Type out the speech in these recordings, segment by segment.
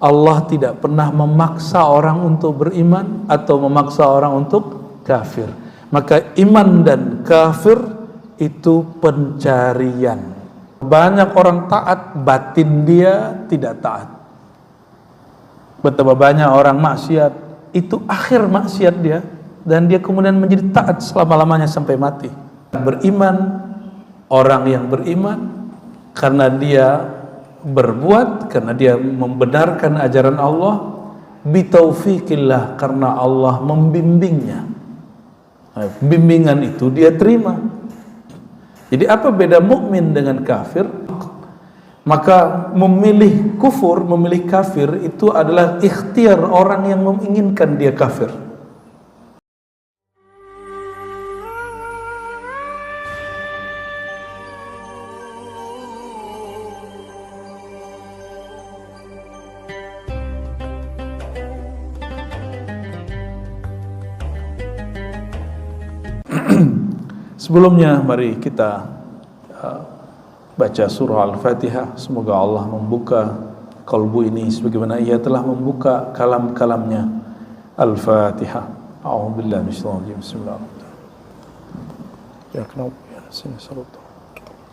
Allah tidak pernah memaksa orang untuk beriman atau memaksa orang untuk kafir. Maka iman dan kafir itu pencarian. Banyak orang taat, batin dia tidak taat. Betapa banyak orang maksiat, itu akhir maksiat dia, dan dia kemudian menjadi taat selama-lamanya sampai mati. Beriman, orang yang beriman karena dia berbuat, karena dia membenarkan ajaran Allah, bitaufiqillah, karena Allah membimbingnya. Bimbingan itu dia terima. Jadi apa beda mukmin dengan kafir? Maka memilih kufur, memilih kafir itu adalah ikhtiar orang yang menginginkan dia kafir. Sebelumnya mari kita baca surah Al-Fatihah. Semoga Allah membuka kalbu ini sebagaimana ia telah membuka kalam-kalamnya. Al-Fatihah. A'udzubillahi minasyaitonir rajim. Bismillahirrahmanirrahim. Ya kenapa ya sini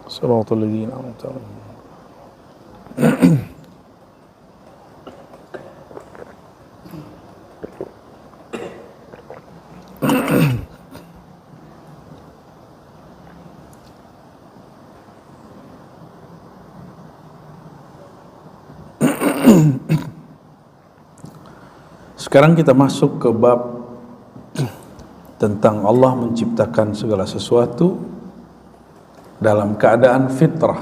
siratal ladzina an'amta 'alaihim. Sekarang kita masuk ke bab tentang Allah menciptakan segala sesuatu dalam keadaan fitrah.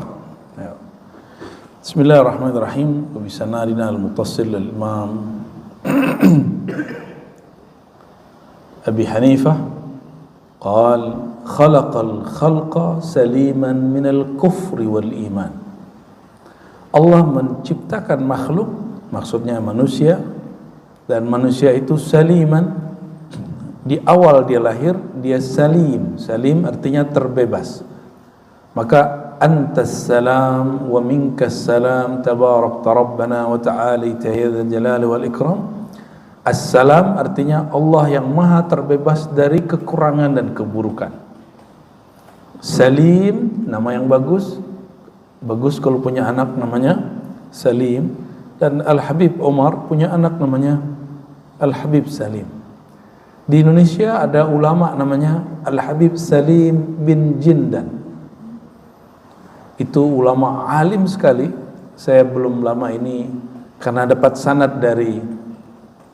Bismillahirrahmanirrahim. Bisanadina al-muttasil al-imam Abi Hanifah qal khalaqal khalqa saliman minal kufri wal iman. Allah menciptakan makhluk, maksudnya manusia, dan manusia itu saliman. Di awal dia lahir dia salim. Salim artinya terbebas. Maka antas salam wa minkas salam tabarakta rabbana wa ta'alita ya dzal jalali wal ikram. Assalam artinya Allah yang maha terbebas dari kekurangan dan keburukan. Salim nama yang bagus. Bagus kalau punya anak namanya Salim. Dan Al-Habib Umar punya anak namanya Al-Habib Salim. Di Indonesia ada ulama namanya Al-Habib Salim bin Jindan. Itu ulama alim sekali. Saya belum lama ini karena dapat sanad dari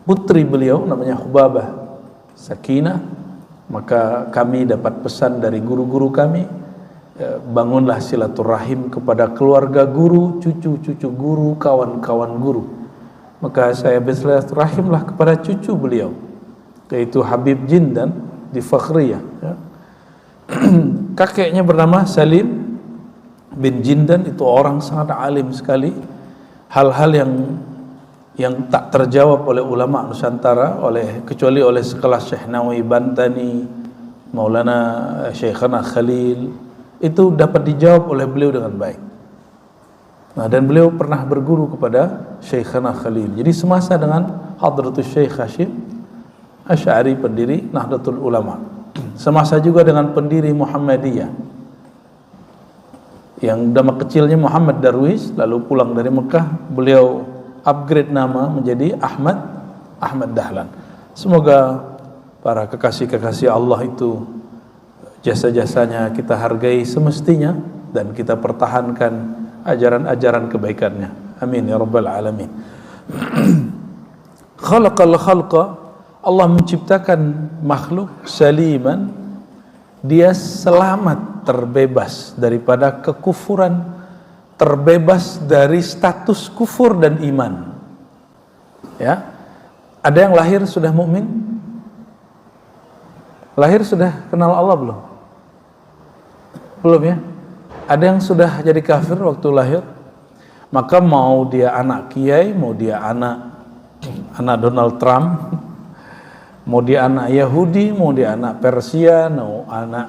putri beliau namanya Hubabah Sakinah, maka kami dapat pesan dari guru-guru kami, bangunlah silaturahim kepada keluarga guru, cucu-cucu guru, kawan-kawan guru. Maka saya bersilaturahimlah kepada cucu beliau, yaitu Habib Jindan di Fakhriyah. Kakeknya bernama Salim bin Jindan, itu orang sangat alim sekali. Hal-hal yang tak terjawab oleh ulama Nusantara, kecuali oleh sekelas Syekh Nawawi Bantani, Maulana Syekhana Khalil, itu dapat dijawab oleh beliau dengan baik. Nah, dan beliau pernah berguru kepada Syekhana Khalil. Jadi semasa dengan Hadratus Syekh Hashim Asy'ari, pendiri Nahdlatul Ulama. Semasa juga dengan pendiri Muhammadiyah, yang nama kecilnya Muhammad Darwis, lalu pulang dari Mekah, beliau upgrade nama menjadi Ahmad Dahlan. Semoga para kekasih-kekasih Allah itu jasa-jasanya kita hargai semestinya dan kita pertahankan ajaran-ajaran kebaikannya. Amin ya rabbal alamin. Khalaqal khalqa, Allah menciptakan makhluk saliman, dia selamat, terbebas daripada kekufuran, terbebas dari status kufur dan iman. Ya. Ada yang lahir sudah mukmin? Lahir sudah kenal Allah belum? Belum ya? Ada yang sudah jadi kafir waktu lahir? Maka mau dia anak kiai, mau dia anak Donald Trump, mau dia anak Yahudi, mau dia anak Persia, mau anak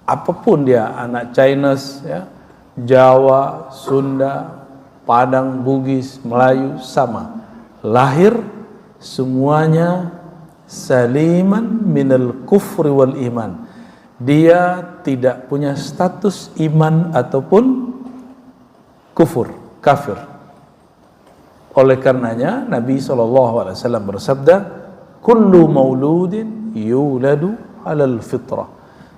apapun dia, anak Chinese, ya, Jawa, Sunda, Padang, Bugis, Melayu, sama. lahir semuanya saliman minal kufri wal iman. Dia tidak punya status iman ataupun kufur, kafir. Oleh karenanya Nabi SAW bersabda, kullu mauludin yuladu alal fitrah.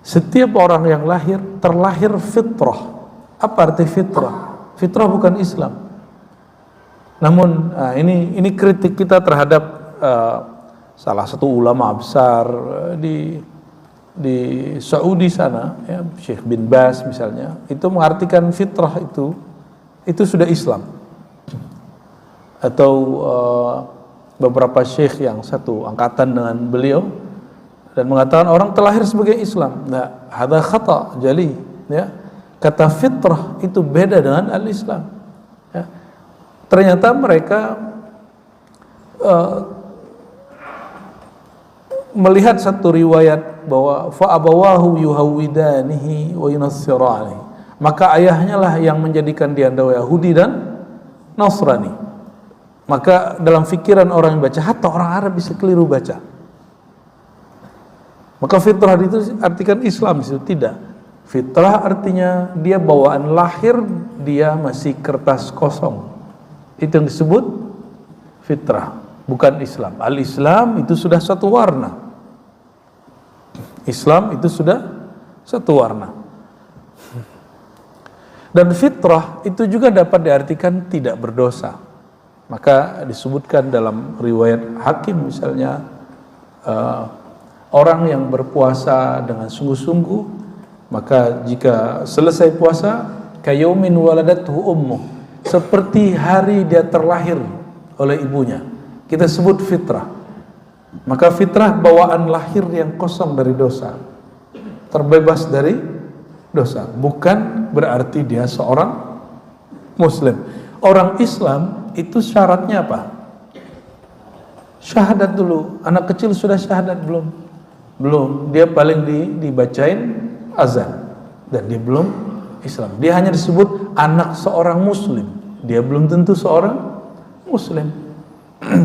Setiap orang yang lahir terlahir fitrah. Apa arti fitrah? Fitrah bukan Islam. Namun ini kritik kita terhadap salah satu ulama besar di Saudi sana, ya, Syekh bin Baz misalnya, itu mengartikan fitrah itu sudah Islam. Atau beberapa syekh yang satu angkatan dengan beliau dan mengatakan orang terlahir sebagai Islam. Nah, hadza khata jali, ya. Kata fitrah itu beda dengan al-Islam. Ya. Ternyata mereka melihat satu riwayat bahwa fa abawahu yuhawidanihi wa yunassirani. Maka ayahnya lah yang menjadikan dia Yahudi dan Nasrani. Maka dalam fikiran orang yang baca, hatta orang Arab bisa keliru baca. Maka fitrah itu artikan Islam itu tidak. Fitrah artinya dia bawaan lahir, dia masih kertas kosong. Itu yang disebut fitrah, bukan Islam. Al-Islam itu sudah satu warna. Islam itu sudah satu warna. Dan fitrah itu juga dapat diartikan tidak berdosa. Maka disebutkan dalam riwayat Hakim misalnya, orang yang berpuasa dengan sungguh-sungguh, maka jika selesai puasa, kayaumin waladathu ummuh, seperti hari dia terlahir oleh ibunya. Kita sebut fitrah. Maka fitrah bawaan lahir yang kosong dari dosa, terbebas dari dosa. Bukan berarti dia seorang Muslim. Orang Islam itu syaratnya apa? Syahadat dulu. Anak kecil sudah syahadat belum? Belum. Dia paling dibacain azan dan dia belum Islam. Dia hanya disebut anak seorang Muslim. Dia belum tentu seorang Muslim.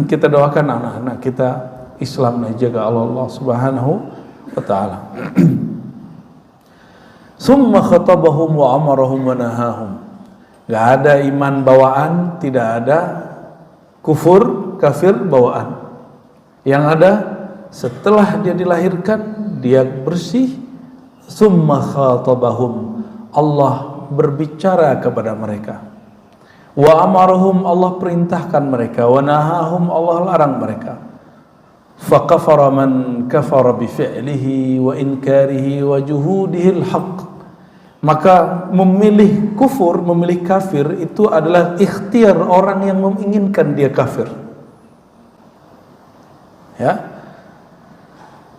Kita doakan anak-anak kita Islam dan jaga Allah Subhanahu wa taala. Summa khatabahum wa amarahum wa nahahum. Gak ada iman bawaan, tidak ada kufur, kafir bawaan. Yang ada setelah dia dilahirkan, dia bersih. Summa khatabahum, Allah berbicara kepada mereka. Wa amarahum, Allah perintahkan mereka. Wa nahahum, Allah larang mereka. Faqafara man kafara bi fi'lihi wa inkarihi wa juhudihi al-haq. Maka memilih kufur, memilih kafir itu adalah ikhtiar orang yang menginginkan dia kafir. Ya.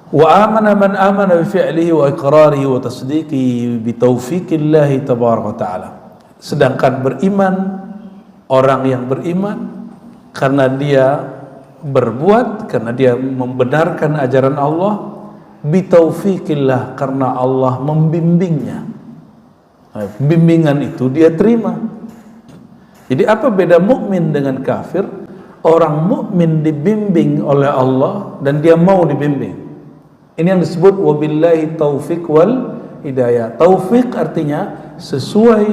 Wa amana man amana bi fi'lihi wa iqrarihi wa tasdiqihi bi taufiqillah tabaraka taala. Sedangkan beriman, orang yang beriman karena dia berbuat, karena dia membenarkan ajaran Allah, bi taufiqillah, karena Allah membimbingnya. Bimbingan itu dia terima. Jadi apa beda mukmin dengan kafir? Orang mukmin dibimbing oleh Allah dan dia mau dibimbing. Ini yang disebut wabillahi taufiq wal hidayah. Taufik artinya sesuai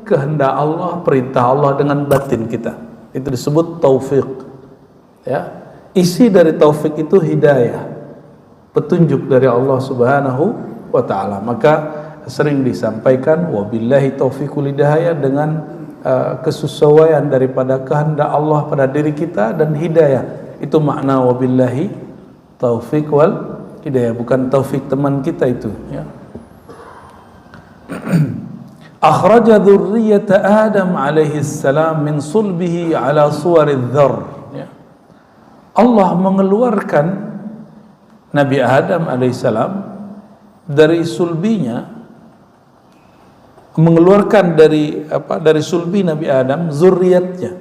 kehendak Allah, perintah Allah dengan batin kita. Itu disebut taufik. Ya. Isi dari taufik itu hidayah, petunjuk dari Allah Subhanahu wa taala. Maka sering disampaikan wabillahi taufiqul hidayah dengan kesesuaian daripada kehendak Allah pada diri kita dan hidayah. Itu makna wabillahi taufiq wal hidayah, bukan taufik teman kita itu, ya. Akhraja dzurriyyata Adam alaihi salam min sulbihi ala suwaridh dzar, ya. Allah mengeluarkan Nabi Adam alaihi salam dari sulbinya, mengeluarkan dari sulbi Nabi Adam zuriatnya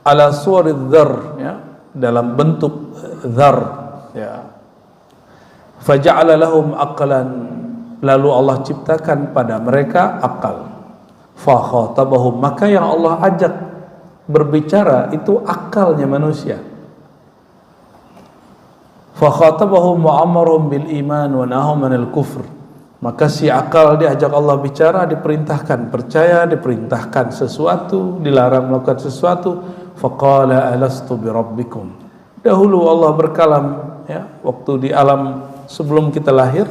ala suwaridh dzar, ya, dalam bentuk dzar, ya. Faja'ala lahum aqlan, lalu Allah ciptakan pada mereka akal. Fa khatabahum, maka yang Allah ajak berbicara itu akalnya manusia. Fa khatabahum wa amarhum bil iman wa nahum anil kufr. Maka si akal diajak Allah bicara, diperintahkan percaya, diperintahkan sesuatu, dilarang melakukan sesuatu. Faqala alastu bi rabbikum. Dahulu Allah berkalam, ya, waktu di alam sebelum kita lahir,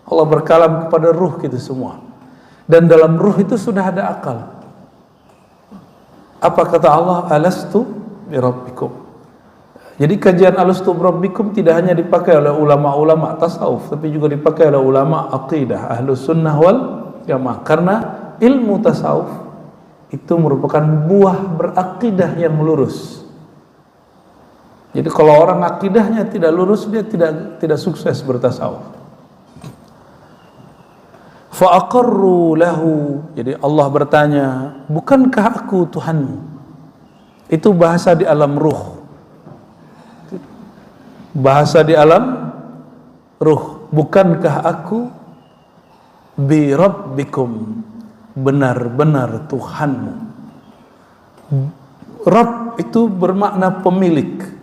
Allah berkalam kepada ruh kita semua. Dan dalam ruh itu sudah ada akal. Apa kata Allah? Alastu bi rabbikum. Jadi kajian alastu bi rabbikum tidak hanya dipakai oleh ulama-ulama tasawuf, tapi juga dipakai oleh ulama aqidah, ahlus sunnah wal jamaah. Karena ilmu tasawuf itu merupakan buah berakidah yang lurus. Jadi kalau orang akidahnya tidak lurus, dia tidak sukses bertasawuf. Fa aqarru lahu. Jadi Allah bertanya, bukankah aku Tuhanmu? Itu bahasa di alam ruh. Bahasa di alam ruh. Bukankah aku bi rabbikum, benar-benar Tuhanmu? Rabb itu bermakna pemilik.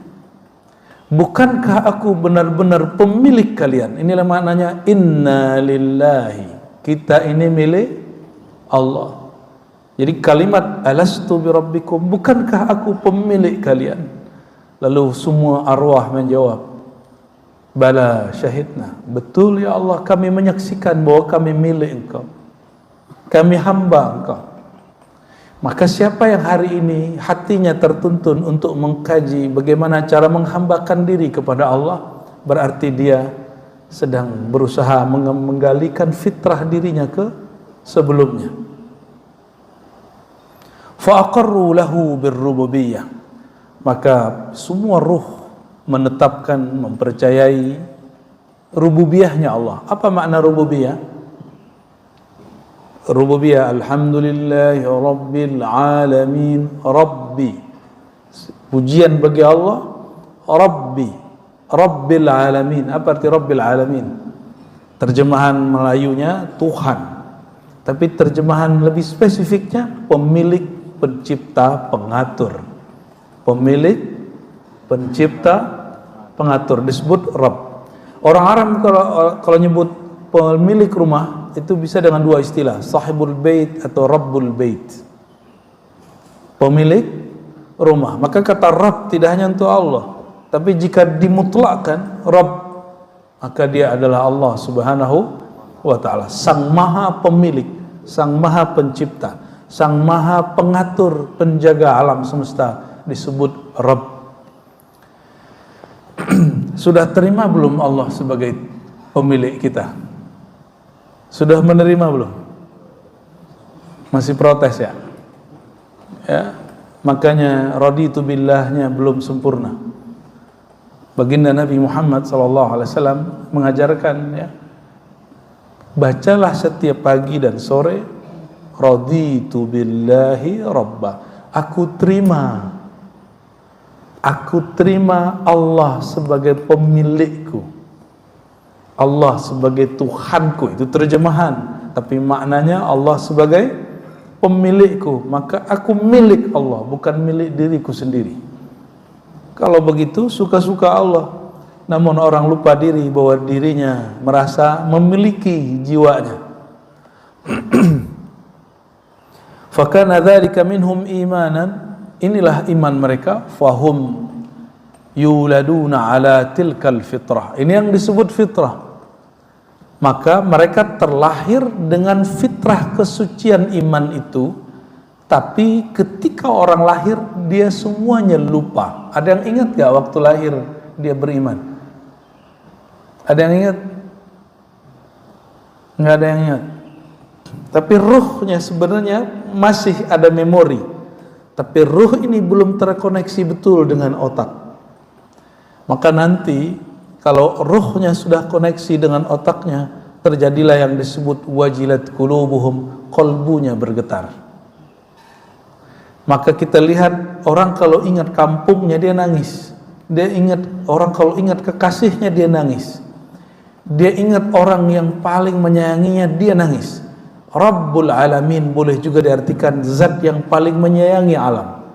Bukankah aku benar-benar pemilik kalian? Inilah maknanya inna lillahi. Kita ini milik Allah. Jadi kalimat alastu bi rabbikum, bukankah aku pemilik kalian? Lalu semua arwah menjawab, bala syahidna. Betul ya Allah, kami menyaksikan bahwa kami milik Engkau. Kami hamba Engkau. Maka siapa yang hari ini hatinya tertuntun untuk mengkaji bagaimana cara menghambakan diri kepada Allah, berarti dia sedang berusaha menggalikan fitrah dirinya ke sebelumnya. Fa aqarru lahu birrububiyyah. Maka semua ruh menetapkan, mempercayai rububiyahnya Allah. Apa makna rububiyah? Rububiyah, alhamdulillahi rabbil alamin. Rabbi, pujian bagi Allah. Rabbi, rabbil alamin. Apa arti rabbil alamin? Terjemahan Melayunya Tuhan, tapi terjemahan lebih spesifiknya pemilik, pencipta, pengatur. Pemilik, pencipta, pengatur, disebut Rabb. Orang Arab kalau nyebut pemilik rumah itu bisa dengan dua istilah, sahibul bait atau rabbul bait. Pemilik rumah. Maka kata Rabb tidak hanya untuk Allah, tapi jika dimutlakkan Rabb, maka dia adalah Allah Subhanahu wa taala, sang maha pemilik, sang maha pencipta, sang maha pengatur, penjaga alam semesta, disebut Rabb. Sudah terima belum Allah sebagai pemilik kita? Sudah menerima belum? Masih protes ya? Ya, makanya raditu billahnya belum sempurna. Baginda Nabi Muhammad SAW mengajarkan, ya, bacalah setiap pagi dan sore, raditu billahi rabba. Aku terima Allah sebagai pemilikku, Allah sebagai Tuhanku. Itu terjemahan, tapi maknanya Allah sebagai pemilikku. Maka aku milik Allah, bukan milik diriku sendiri. Kalau begitu suka-suka Allah, namun orang lupa diri bahwa dirinya merasa memiliki jiwanya. Fakana dzalika minhum imanan. Inilah iman mereka. Fahum yuladuna ala tilkal fitrah. Ini yang disebut fitrah. Maka mereka terlahir dengan fitrah kesucian iman itu. Tapi ketika orang lahir, dia semuanya lupa. Ada yang ingat gak waktu lahir dia beriman? Ada yang ingat? Nggak ada yang ingat. Tapi ruhnya sebenarnya masih ada memori. Tapi ruh ini belum terkoneksi betul dengan otak. Maka nanti kalau ruhnya sudah koneksi dengan otaknya, terjadilah yang disebut wajilat qulubuhum, qalbunya bergetar. Maka kita lihat orang kalau ingat kampungnya dia nangis. Dia ingat orang kalau ingat kekasihnya dia nangis. Dia ingat orang yang paling menyayanginya dia nangis. Rabbul alamin boleh juga diartikan zat yang paling menyayangi alam.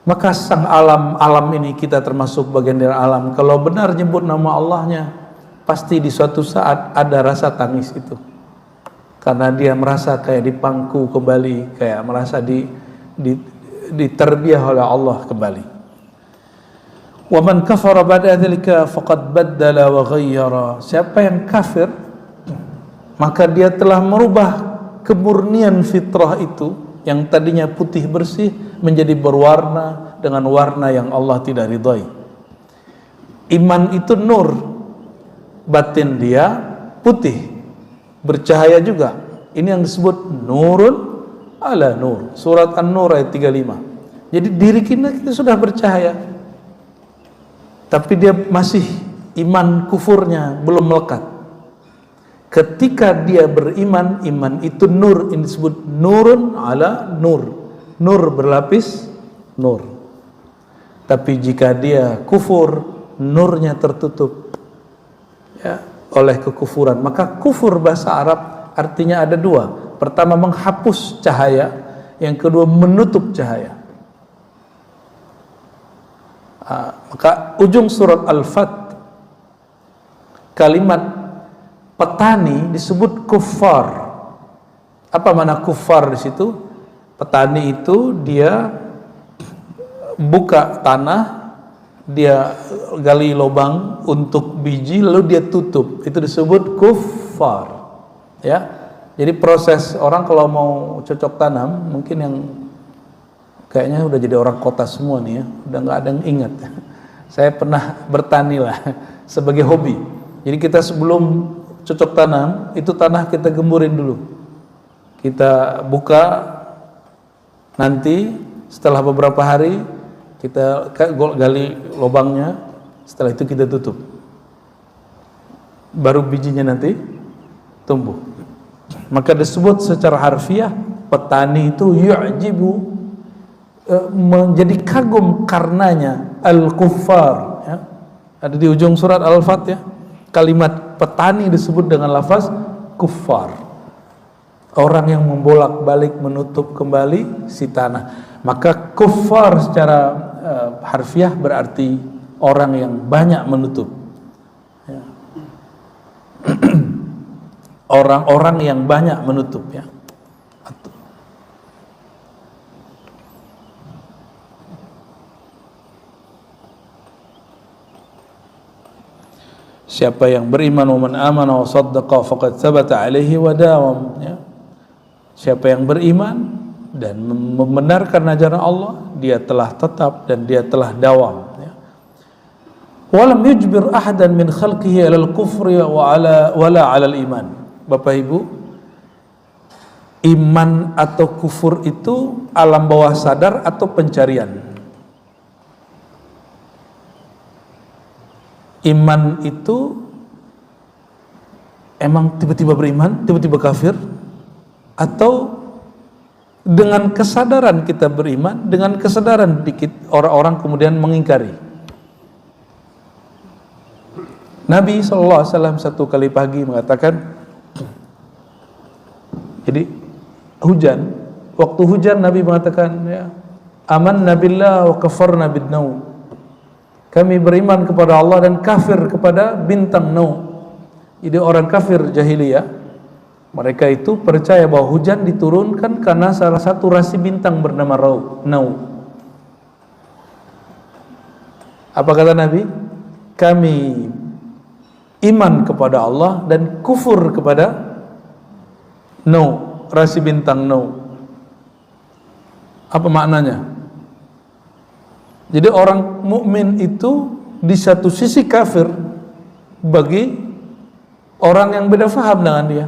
Maka sang alam ini kita termasuk bagian dari alam. Kalau benar nyebut nama Allahnya, pasti di suatu saat ada rasa tangis itu. Karena dia merasa kayak dipangku kembali, kayak merasa diterbiah oleh Allah kembali. Wa man kafara ba'da dzalika faqad baddala wa ghayyara. Siapa yang kafir, maka dia telah merubah kemurnian fitrah itu yang tadinya putih bersih menjadi berwarna dengan warna yang Allah tidak ridhai. Iman itu nur, batin dia putih, bercahaya juga. Ini yang disebut nurun ala nur. Surat An-Nur ayat 35. Jadi diri kita sudah bercahaya, tapi dia masih iman kufurnya belum melekat. Ketika dia beriman, iman itu nur, ini disebut nurun ala nur. Nur berlapis nur. Tapi jika dia kufur, nurnya tertutup ya, oleh kekufuran. Maka kufur bahasa Arab artinya ada dua. Pertama menghapus cahaya, yang kedua menutup cahaya. Maka ujung surat Al-Fat, kalimat petani disebut kuffar. Apa makna kuffar di situ? Petani itu dia buka tanah, dia gali lubang untuk biji lalu dia tutup. Itu disebut kuffar. Ya. Jadi proses orang kalau mau cocok tanam, mungkin yang kayaknya udah jadi orang kota semua nih ya, udah nggak ada yang ingat. Saya pernah bertani lah sebagai hobi. Jadi kita sebelum cocok tanam, itu tanah kita gemburin dulu. Kita buka, nanti setelah beberapa hari kita gali lubangnya, setelah itu kita tutup. Baru bijinya nanti tumbuh. Maka disebut secara harfiah, petani itu yu'jibu, menjadi kagum karenanya, al-kuffar ya. Ada di ujung surat Al-Fat ya. Kalimat petani disebut dengan lafaz kuffar. Orang yang membolak-balik menutup kembali si tanah. Maka kuffar secara harfiah berarti orang yang banyak menutup ya. Orang-orang yang banyak menutup ya. Siapa yang beriman, wa man amana wa saddaqa faqad thabata alaihi wa dawam ya. Siapa yang beriman dan membenarkan ajaran Allah, dia telah tetap dan dia telah dawam ya. Walam yujbir ahadan min khalqihi ala al-kufri wala 'ala al-iman. Bapak Ibu, iman atau kufur itu alam bawah sadar atau pencarian. Iman itu emang tiba-tiba beriman, tiba-tiba kafir, atau dengan kesadaran kita beriman, dengan kesadaran dikit orang-orang kemudian mengingkari. Nabi SAW satu kali pagi mengatakan, jadi hujan, waktu hujan Nabi mengatakan ya, amanna billah wa kafarna bidnaum. Kami beriman kepada Allah dan kafir kepada bintang Nau. Jadi orang kafir jahiliyah, mereka itu percaya bahwa hujan diturunkan karena salah satu rasi bintang bernama Nau. Apa kata Nabi? Kami iman kepada Allah dan kufur kepada Nau, rasi bintang Nau. Apa maknanya? Jadi orang mukmin itu di satu sisi kafir bagi orang yang beda faham dengan dia.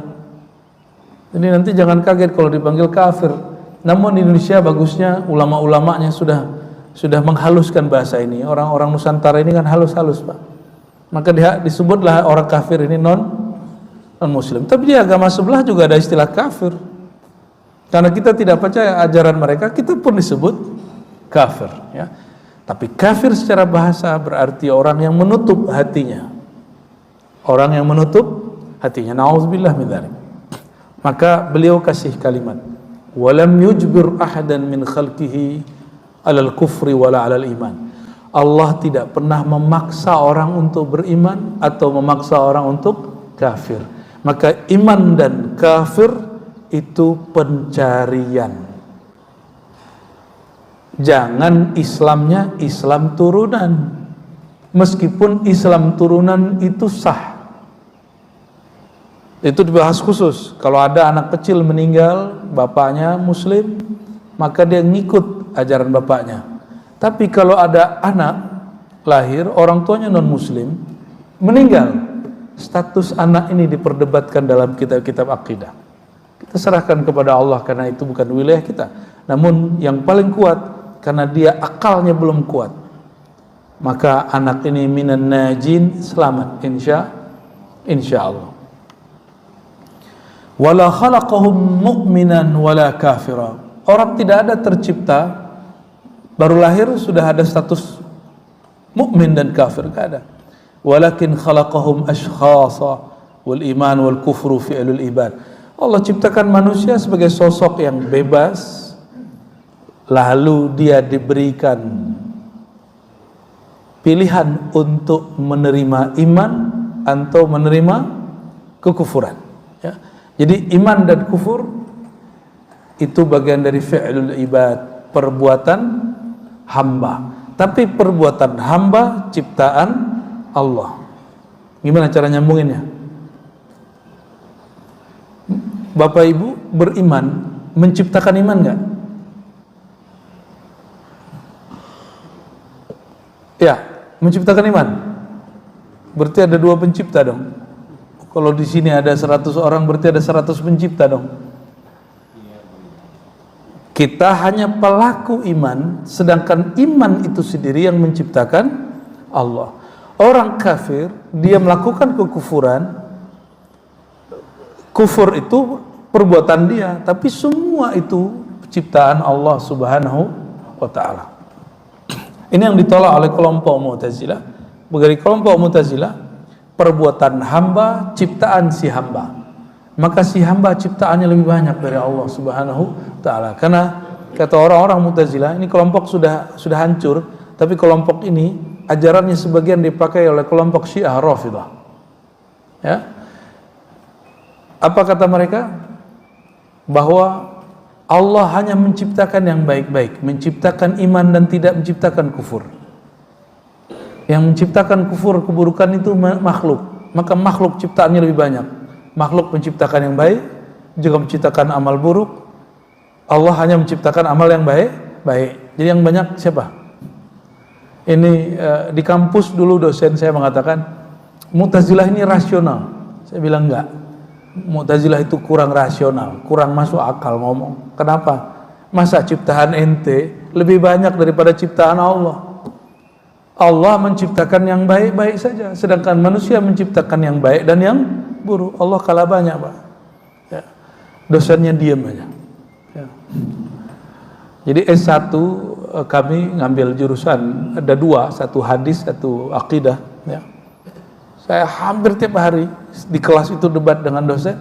Jadi nanti jangan kaget kalau dipanggil kafir. Namun di Indonesia bagusnya ulama-ulamanya sudah menghaluskan bahasa ini. Orang-orang Nusantara ini kan halus-halus, Pak. Maka disebutlah orang kafir ini non muslim. Tapi di agama sebelah juga ada istilah kafir. Karena kita tidak percaya ajaran mereka, kita pun disebut kafir ya. Tapi kafir secara bahasa berarti orang yang menutup hatinya. Orang yang menutup hatinya. Nauzubillah min dzalik. Maka beliau kasih kalimat, walam yujbir ahadan min khalqihi 'alal kufri wala 'alal iman. Allah tidak pernah memaksa orang untuk beriman atau memaksa orang untuk kafir. Maka iman dan kafir itu pencarian. Jangan Islamnya Islam turunan. Meskipun Islam turunan itu sah. Itu dibahas khusus. Kalau ada anak kecil meninggal, bapaknya muslim, maka dia ngikut ajaran bapaknya. Tapi kalau ada anak lahir, orang tuanya non muslim, meninggal, status anak ini diperdebatkan dalam kitab-kitab akidah. Kita serahkan kepada Allah karena itu bukan wilayah kita. Namun yang paling kuat, karena dia akalnya belum kuat, maka anak ini minan najin, selamat insya Allah. Wala khalaqahum mu'minan wala kafira. Orang tidak ada tercipta baru lahir sudah ada status mukmin dan kafir, tidak ada. Walakin khalaqahum ashkhasa wal iman wal kufru fi'lul ibad. Allah ciptakan manusia sebagai sosok yang bebas, lalu dia diberikan pilihan untuk menerima iman atau menerima kekufuran, ya. Jadi iman dan kufur itu bagian dari fi'lul ibad, perbuatan hamba. Tapi perbuatan hamba ciptaan Allah. Gimana cara nyambunginnya? Bapak Ibu beriman, menciptakan iman enggak? Ya, menciptakan iman. Berarti ada 2 pencipta dong. Kalau di sini ada 100 orang, berarti ada 100 pencipta dong. Kita hanya pelaku iman, sedangkan iman itu sendiri yang menciptakan Allah. Orang kafir, dia melakukan kekufuran. Kufur itu perbuatan dia, tapi semua itu ciptaan Allah Subhanahu wa ta'ala. Ini yang ditolak oleh kelompok Mu'tazilah. Bagi kelompok Mu'tazilah, perbuatan hamba, ciptaan si hamba. Maka si hamba ciptaannya lebih banyak dari Allah Subhanahu wa ta'ala. Karena kata orang-orang Mu'tazilah, ini kelompok sudah hancur, tapi kelompok ini ajarannya sebagian dipakai oleh kelompok Syiah Rafidah. Ya. Apa kata mereka? Bahwa Allah hanya menciptakan yang baik-baik, menciptakan iman dan tidak menciptakan kufur. Yang menciptakan kufur, keburukan itu makhluk. Maka makhluk ciptaannya lebih banyak. Makhluk menciptakan yang baik, juga menciptakan amal buruk. Allah hanya menciptakan amal yang baik. Jadi yang banyak siapa? Ini di kampus dulu dosen saya mengatakan Mu'tazilah ini rasional. Saya bilang enggak. Mu'tazilah itu kurang rasional, kurang masuk akal ngomong. Kenapa? Masa ciptaan ente lebih banyak daripada ciptaan Allah? Allah menciptakan yang baik-baik saja, sedangkan manusia menciptakan yang baik dan yang buruk. Allah kalah banyak, Pak. Ya. Dosennya diam aja. Ya. Jadi S1 kami ngambil jurusan ada 2, satu hadis, satu akidah. Ya. Saya hampir tiap hari di kelas itu debat dengan dosen.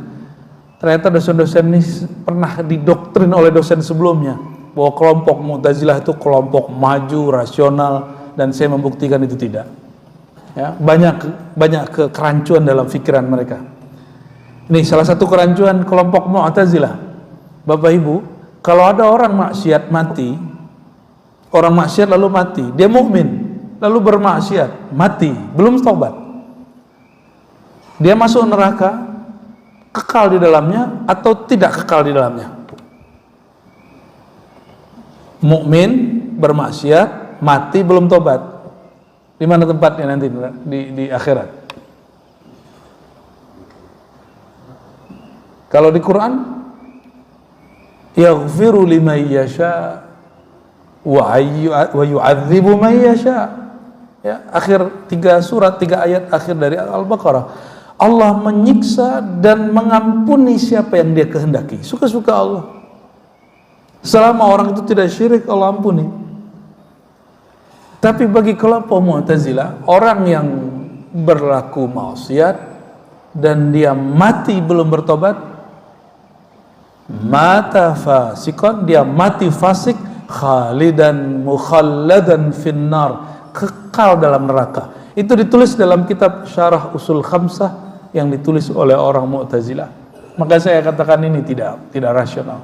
Ternyata dosen-dosen ini pernah didoktrin oleh dosen sebelumnya bahwa kelompok Mu'tazilah itu kelompok maju, rasional. Dan saya membuktikan itu tidak. Ya, banyak kekerancuan dalam pikiran mereka. Ini salah satu kerancuan kelompok Mu'tazilah. Bapak Ibu, kalau ada orang maksiat mati, orang maksiat lalu mati, dia mukmin, lalu bermaksiat, mati, belum taubat. Dia masuk neraka, kekal di dalamnya atau tidak kekal di dalamnya? Mukmin, bermaksiat, mati belum tobat. Di mana tempatnya nanti di akhirat? Kalau di Quran, yaghfiru liman yasha wa yu'adzibu man yasha. Ya, akhir 3 surat, 3 ayat akhir dari Al-Baqarah. Allah menyiksa dan mengampuni siapa yang dia kehendaki. Suka-suka Allah. Selama orang itu tidak syirik, Allah ampuni. Tapi bagi kelompok Mu'tazilah, orang yang berlaku maksiat dan dia mati belum bertobat, mata fasikon, dia mati fasik khalidan mukhalladan finnar, kekal dalam neraka. Itu ditulis dalam kitab Syarah Usul Khamsah yang ditulis oleh orang Mu'tazilah. Maka saya katakan ini tidak rasional.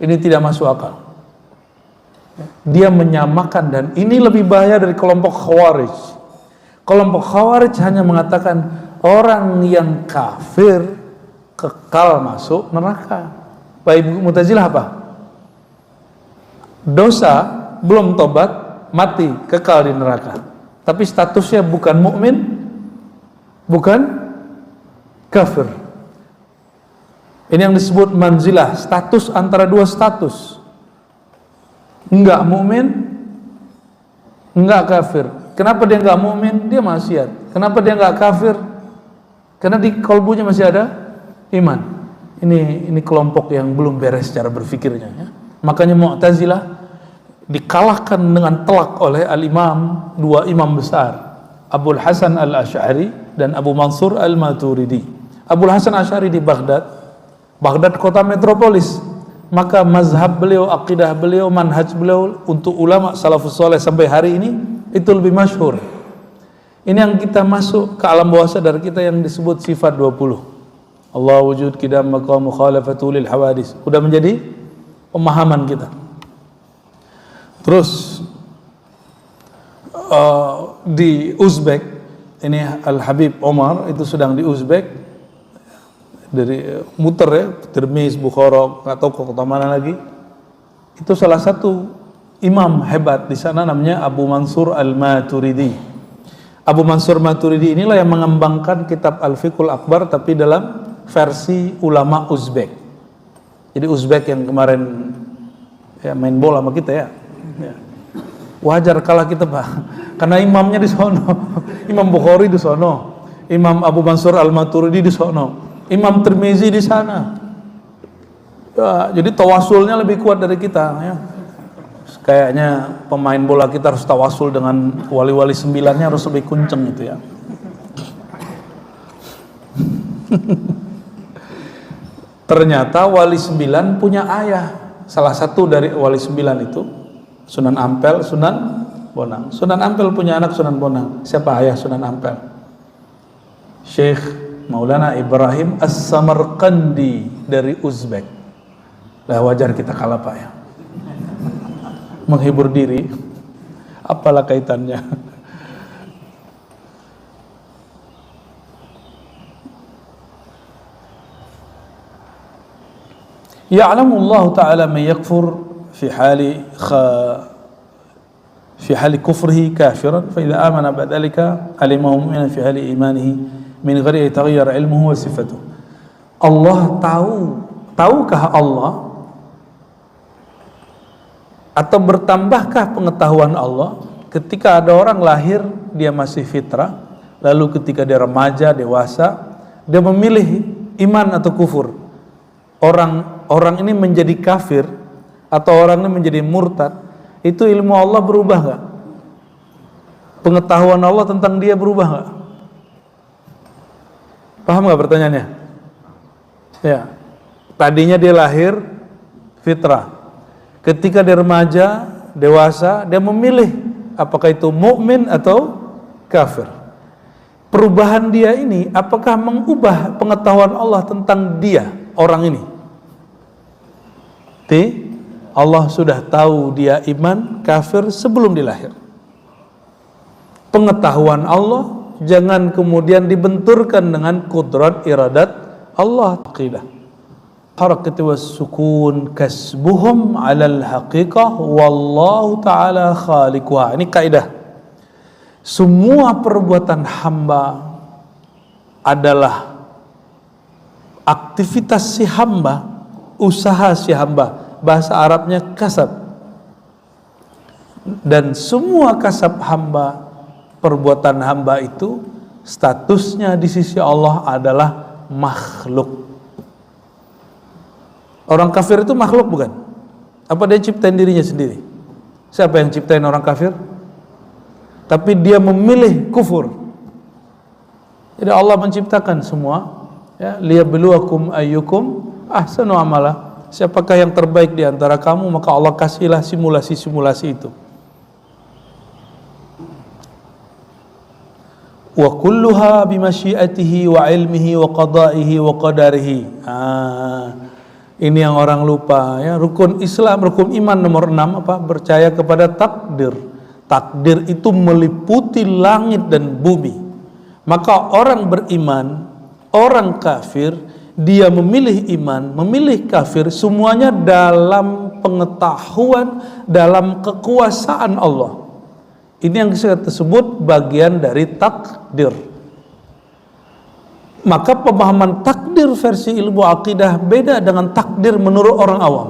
Ini tidak masuk akal. Dia menyamakan, dan ini lebih bahaya dari kelompok Khawarij. Kelompok Khawarij hanya mengatakan orang yang kafir kekal masuk neraka. Baik Mu'tazilah apa? Dosa, belum tobat, mati, kekal di neraka. Tapi statusnya bukan mukmin, bukan kafir. Ini yang disebut manzilah, status antara dua status. Enggak mukmin, enggak kafir. Kenapa dia enggak mukmin? Dia maksiat. Kenapa dia enggak kafir? Karena di kalbunya masih ada iman. Ini kelompok yang belum beres cara berfikirnya, ya. Makanya Mu'tazilah dikalahkan dengan telak oleh dua imam besar, Abul Hasan al-Asy'ari dan Abu Mansur al-Maturidi. Abul Hasan al-Asy'ari di Baghdad kota metropolis, maka mazhab beliau, akidah beliau, manhaj beliau untuk ulama salafus saleh sampai hari ini itu lebih masyhur. Ini yang kita masuk ke alam bawah sadar kita yang disebut sifat 20. Allah wujud qidam maqam mukhalafatu lil hawadis. Sudah menjadi pemahaman kita. Terus di Uzbek, ini Al-Habib Omar itu sedang di Uzbek, dari muter ya, Tirmiz, Bukhara, atau kota mana lagi. Itu salah satu imam hebat di sana namanya Abu Mansur al-Maturidi. Abu Mansur Maturidi inilah yang mengembangkan kitab Al-Fiqhul Akbar tapi dalam versi ulama Uzbek. Jadi Uzbek yang kemarin ya main bola sama kita ya. Ya. Wajar kalah kita Pak, karena imamnya di sono, Imam Bukhari di sono, Imam Abu Mansur al-Maturidi di sono, Imam Tirmizi di sana. Ya, jadi tawasulnya lebih kuat dari kita. Ya. Kayaknya pemain bola kita harus tawasul dengan wali-wali 9-nya harus lebih kunceng itu ya. Ternyata wali 9 punya ayah. Salah satu dari wali 9 itu Sunan Ampel, Sunan Bonang. Sunan Ampel punya anak Sunan Bonang. Siapa ayah Sunan Ampel? Syekh Maulana Ibrahim As-Samarqandi dari Uzbek. Lah wajar kita kalah Pak ya. Menghibur diri, apalah kaitannya? Ya'lamullahu ta'ala man yakfur في حال كفره كافرا فإذا آمن بعد ذلك علمه مؤمنا في حال إيمانه من غير يتغير علمه وصفته. Allah tahukah Allah atau bertambahkah pengetahuan Allah ketika ada orang lahir dia masih fitrah, lalu ketika dia remaja dewasa dia memilih iman atau kufur. Orang ini menjadi kafir atau orang ini menjadi murtad, itu ilmu Allah berubah gak? Pengetahuan Allah tentang dia berubah gak? Paham gak pertanyaannya? Ya, tadinya dia lahir fitrah, ketika dia remaja, dewasa, dia memilih apakah itu mukmin atau kafir. Perubahan dia ini apakah mengubah pengetahuan Allah tentang dia, orang ini? Allah sudah tahu dia iman, kafir sebelum dilahir. Pengetahuan Allah jangan kemudian dibenturkan dengan kudrat iradat Allah. Aqidah harakati was sukun kasbuhum alal haqiqah wallahu ta'ala khaliquha. Ini kaidah. Semua perbuatan hamba adalah aktivitas si hamba, usaha si hamba. Bahasa Arabnya kasab. Dan semua kasab hamba, perbuatan hamba itu statusnya di sisi Allah adalah makhluk. Orang kafir itu makhluk bukan? Apa dia ciptain dirinya sendiri? Siapa yang ciptain orang kafir? Tapi dia memilih kufur. Jadi Allah menciptakan semua, ya, liyabluwakum ayyukum ahsanu amala. siapakah yang terbaik di antara kamu, maka Allah kasihlah simulasi-simulasi itu. Wa kulluha bimasyiatihi wa ilmihi wa qada'ihi wa qadarihi. Ini yang orang lupa ya. Rukun Islam, rukun iman nomor 6 apa? Percaya kepada takdir. Takdir itu meliputi langit dan bumi. Maka orang beriman, orang kafir, dia memilih iman, memilih kafir, semuanya dalam pengetahuan, dalam kekuasaan Allah. Ini yang saya sebut bagian dari takdir. Maka pemahaman takdir versi ilmu akidah beda dengan takdir menurut orang awam.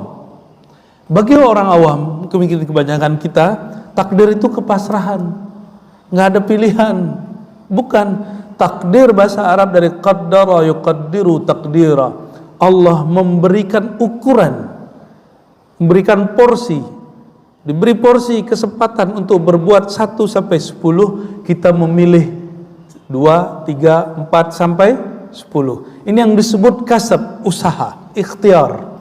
Bagi orang awam, kebanyakan kita, takdir itu kepasrahan, nggak ada pilihan. Bukan, takdir bahasa Arab dari qaddara yuqaddiru takdira. Allah memberikan ukuran, memberikan porsi, diberi porsi kesempatan untuk berbuat 1 sampai 10, kita memilih 2, 3, 4 sampai 10. Ini yang disebut kasab, usaha, ikhtiar.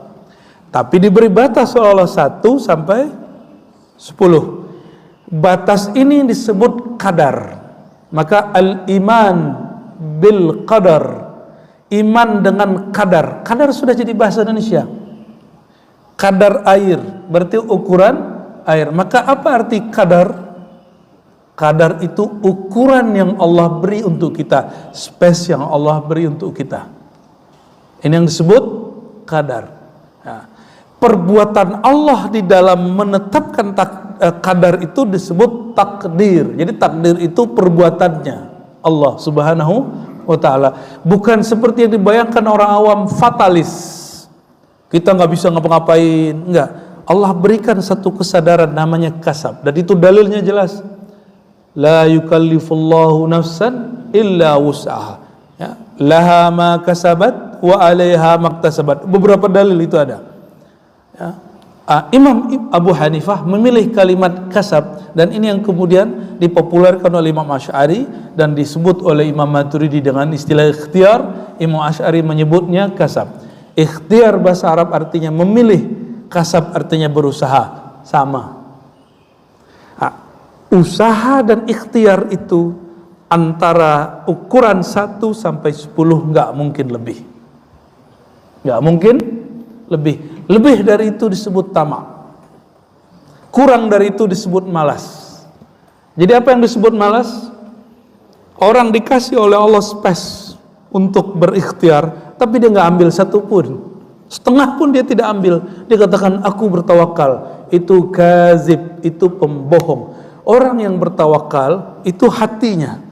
Tapi diberi batas seolah 1 sampai 10. Batas ini disebut kadar. Maka al-iman bil qadar, iman dengan kadar. Kadar sudah jadi bahasa Indonesia. Kadar air berarti ukuran air. Maka apa arti kadar? Kadar itu ukuran yang Allah beri untuk kita, space yang Allah beri untuk kita. Ini yang disebut kadar. Nah, perbuatan Allah di dalam menetapkan kadar itu disebut takdir. Jadi takdir itu perbuatannya Allah Subhanahu wa ta'ala. Bukan seperti yang dibayangkan orang awam, fatalis. Kita nggak bisa ngapa-ngapain. Enggak. Allah berikan satu kesadaran namanya kasab. Dan itu dalilnya jelas. La yukallifullahu nafsan illa wus'aha. Ya. Laha ma kasabat wa alaiha maktasabat. Beberapa dalil itu ada. Ya. Imam Abu Hanifah memilih kalimat kasab, dan ini yang kemudian dipopulerkan oleh Imam Asy'ari dan disebut oleh Imam Maturidi dengan istilah ikhtiar. Imam Asy'ari menyebutnya kasab. Ikhtiar bahasa Arab artinya memilih, kasab artinya berusaha, sama. Usaha dan ikhtiar itu antara ukuran 1 sampai 10, nggak mungkin lebih. Nggak mungkin lebih. Lebih dari itu disebut tamak. Kurang dari itu disebut malas. Jadi apa yang disebut malas? Orang dikasih oleh Allah space untuk berikhtiar, tapi dia nggak ambil satu pun. Setengah pun dia tidak ambil. Dia katakan aku bertawakal. Itu kazib, itu pembohong. Orang yang bertawakal itu hatinya.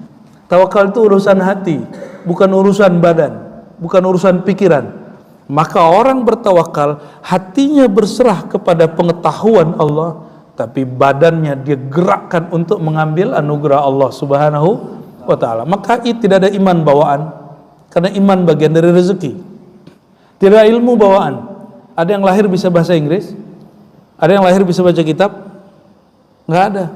Tawakal itu urusan hati, bukan urusan badan, bukan urusan pikiran. Maka orang bertawakal, hatinya berserah kepada pengetahuan Allah, tapi badannya dia gerakkan untuk mengambil anugerah Allah Subhanahu wa ta'ala. Maka tidak ada iman bawaan, karena iman bagian dari rezeki. Tidak ada ilmu bawaan. Ada yang lahir bisa bahasa Inggris? Ada yang lahir bisa baca kitab? Nggak ada.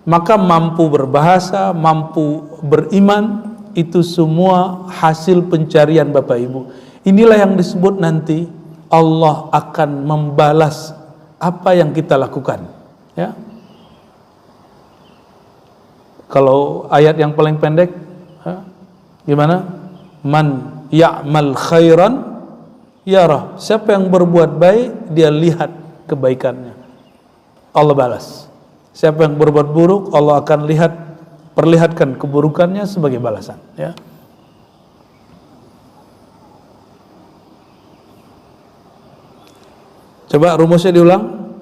Maka mampu berbahasa, mampu beriman, itu semua hasil pencarian Bapak Ibu. Inilah yang disebut nanti Allah akan membalas apa yang kita lakukan. Ya. Kalau ayat yang paling pendek, gimana? Man ya'mal khairan yarah. Siapa yang berbuat baik, dia lihat kebaikannya, Allah balas. Siapa yang berbuat buruk, Allah akan perlihatkan keburukannya sebagai balasan. Ya. Coba rumusnya diulang.